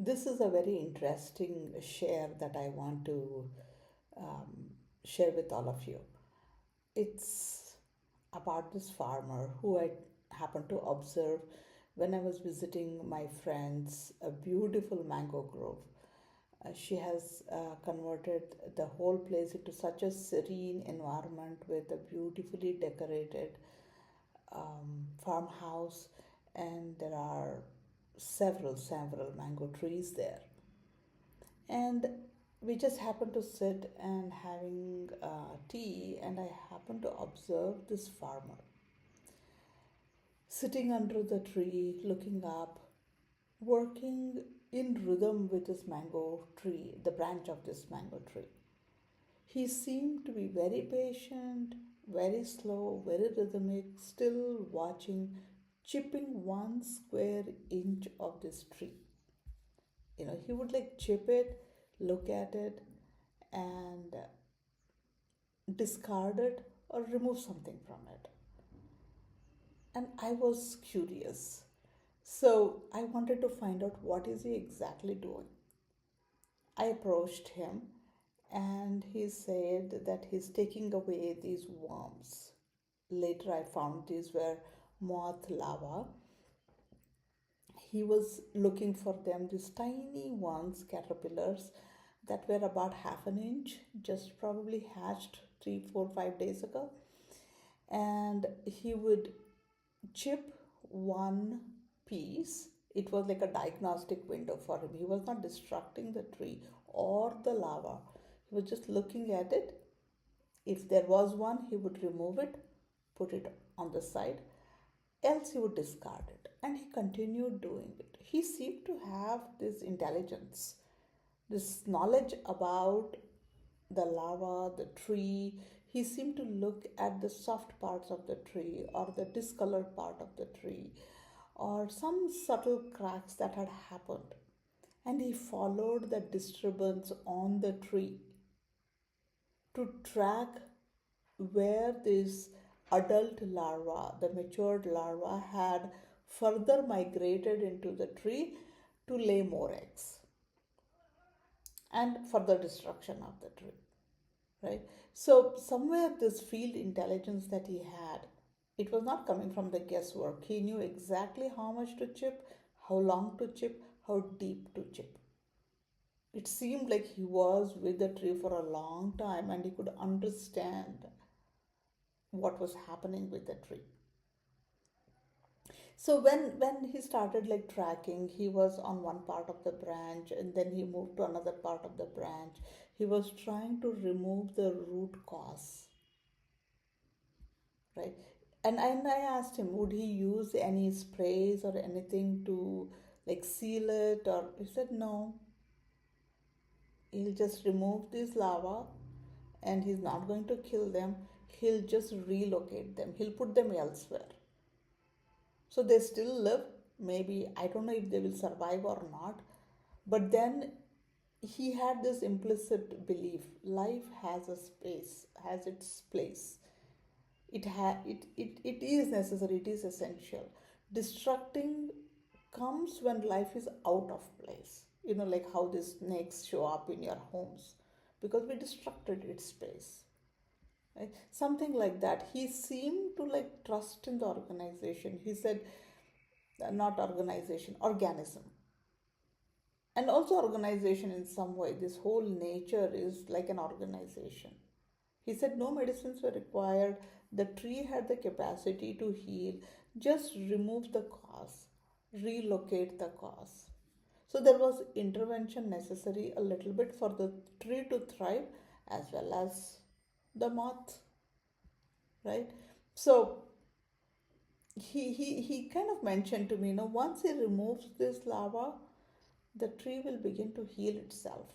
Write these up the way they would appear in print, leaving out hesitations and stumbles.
This is a very interesting share that I want to um, share with all of you. It's about this farmer who I happened to observe when I was visiting my friend's a beautiful mango grove. She has converted the whole place into such a serene environment with a beautifully decorated farmhouse, and there are several mango trees there. And we just happened to sit and having tea, and I happened to observe this farmer sitting under the tree, looking up, working in rhythm with this mango tree, the branch of this mango tree. He seemed to be very patient, very slow, very rhythmic, still watching, chipping 1 square inch of this tree. He would like chip it, look at it, and discard it or remove something from it. And I was curious. So I wanted to find out what is he exactly doing. I approached him and he said that he's taking away these worms. Later I found these were moth larvae. He was looking for them, these tiny ones, caterpillars that were about half an inch, just probably hatched 3, 4, 5 days ago. And he would chip one piece. It was like a diagnostic window for him. He was not destructing the tree or the lava. He was just looking at it. If there was one, he would remove it, put it on the side, else he would discard it. And he continued doing it. He seemed to have this intelligence, this knowledge about the lava, the tree. He seemed to look at the soft parts of the tree or the discolored part of the tree or some subtle cracks that had happened. And he followed the disturbance on the tree to track where this adult larva, the matured larva, had further migrated into the tree to lay more eggs and further destruction of the tree, right? So, somewhere this field intelligence that he had, it was not coming from the guesswork. He knew exactly how much to chip, how long to chip, how deep to chip. It seemed like he was with the tree for a long time and he could understand what was happening with the tree. So when he started like tracking, he was on one part of the branch and then he moved to another part of the branch. He was trying to remove the root cause, right? And I asked him, would he use any sprays or anything to like seal it, or he said no, he'll just remove this lava and he's not going to kill them. He'll just relocate them. He'll put them elsewhere. So they still live. Maybe I don't know if they will survive or not. But then he had this implicit belief life has a space, has its place. It is necessary, it is essential. Destructing comes when life is out of place. Like how the snakes show up in your homes because we destructed its space. Right? Something like that. He seemed to like trust in the organization. He said, not organization, organism. And also organization in some way. This whole nature is like an organization. He said no medicines were required. The tree had the capacity to heal. Just remove the cause, relocate the cause. So there was intervention necessary a little bit for the tree to thrive as well as the moth, right? So he kind of mentioned to me, once he removes this lava, the tree will begin to heal itself.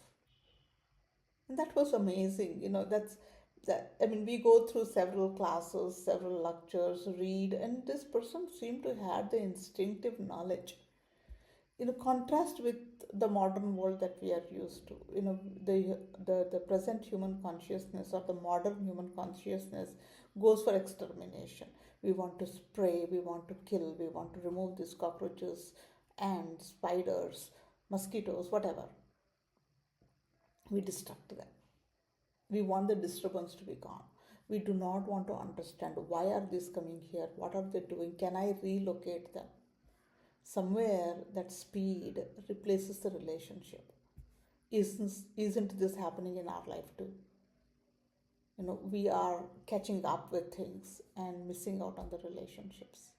And that was amazing. That's that. I mean, we go through several classes, several lectures, read, and this person seemed to have the instinctive knowledge. Contrast with the modern world that we are used to. The present human consciousness or the modern human consciousness goes for extermination. We want to spray, we want to kill, we want to remove these cockroaches, ants, spiders, mosquitoes, whatever, we distract them. We want the disturbance to be gone. We do not want to understand why are these coming here, what are they doing, can I relocate them? Somewhere that speed replaces the relationship. Isn't this happening in our life too? We are catching up with things and missing out on the relationships.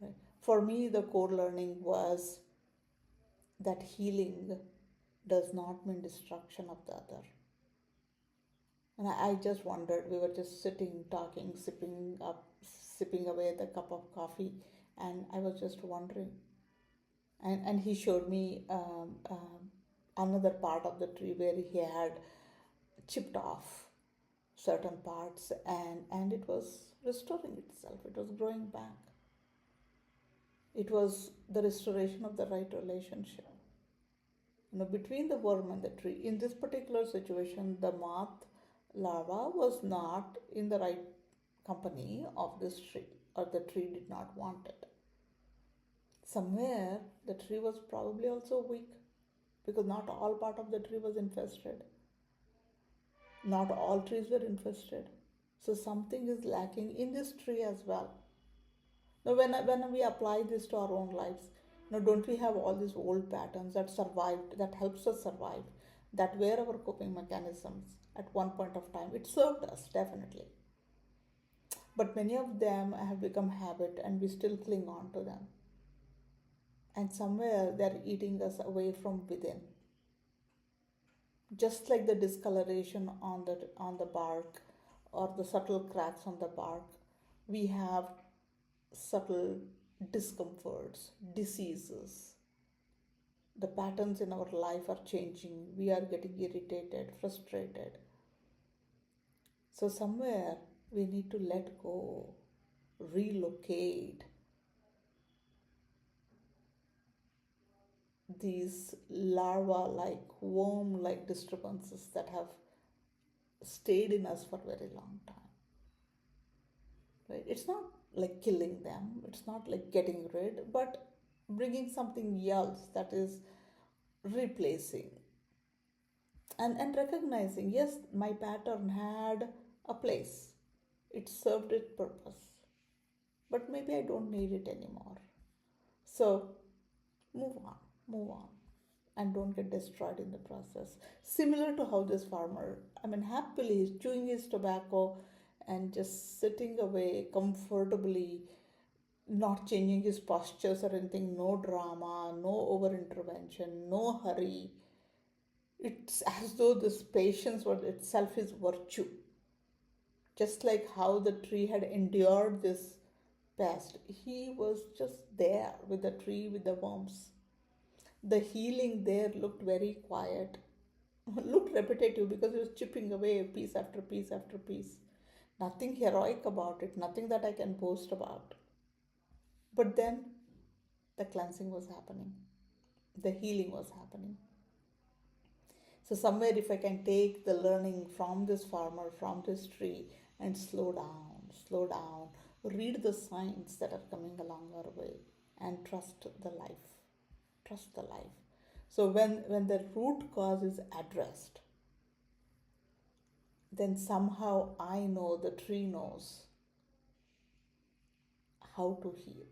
Right? For me, the core learning was that healing does not mean destruction of the other. And I just wondered, we were just sitting, talking, sipping away the cup of coffee, and I was just wondering. And he showed me another part of the tree where he had chipped off certain parts, and it was restoring itself, it was growing back. It was the restoration of the right relationship, between the worm and the tree. In this particular situation, the moth larva was not in the right company of this tree, or the tree did not want it. Somewhere the tree was probably also weak, because not all part of the tree was infested. Not all trees were infested. So something is lacking in this tree as well. Now, when we apply this to our own lives, don't we have all these old patterns that survived, that helps us survive, that were our coping mechanisms at one point of time? It served us, definitely. But many of them have become habit and we still cling on to them. And somewhere they're eating us away from within. Just like the discoloration on the bark, or the subtle cracks on the bark, we have subtle discomforts, diseases. The patterns in our life are changing. We are getting irritated, frustrated. So, somewhere we need to let go, relocate these larva like, worm like disturbances that have stayed in us for a very long time. Right? It's not like killing them, it's not like getting rid, but bringing something else that is replacing, and recognizing, yes, my pattern had a place, it served its purpose, but maybe I don't need it anymore. So move on, move on, and don't get destroyed in the process. Similar to how this farmer, happily is chewing his tobacco and just sitting away comfortably, not changing his postures or anything, no drama, no over intervention, no hurry. It's as though this patience was itself is virtue. Just like how the tree had endured this pest, he was just there with the tree, with the worms. The healing there looked very quiet, looked repetitive, because he was chipping away piece after piece after piece. Nothing heroic about it, nothing that I can boast about. But then the cleansing was happening, the healing was happening. So, somewhere, if I can take the learning from this farmer, from this tree, and slow down, read the signs that are coming along our way, and trust the life. Trust the life. So, when the root cause is addressed, then somehow I know, the tree knows how to heal.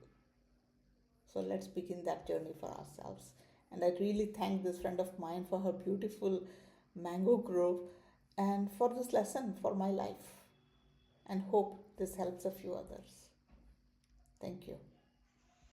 So let's begin that journey for ourselves. And I really thank this friend of mine for her beautiful mango grove and for this lesson for my life. And hope this helps a few others. Thank you.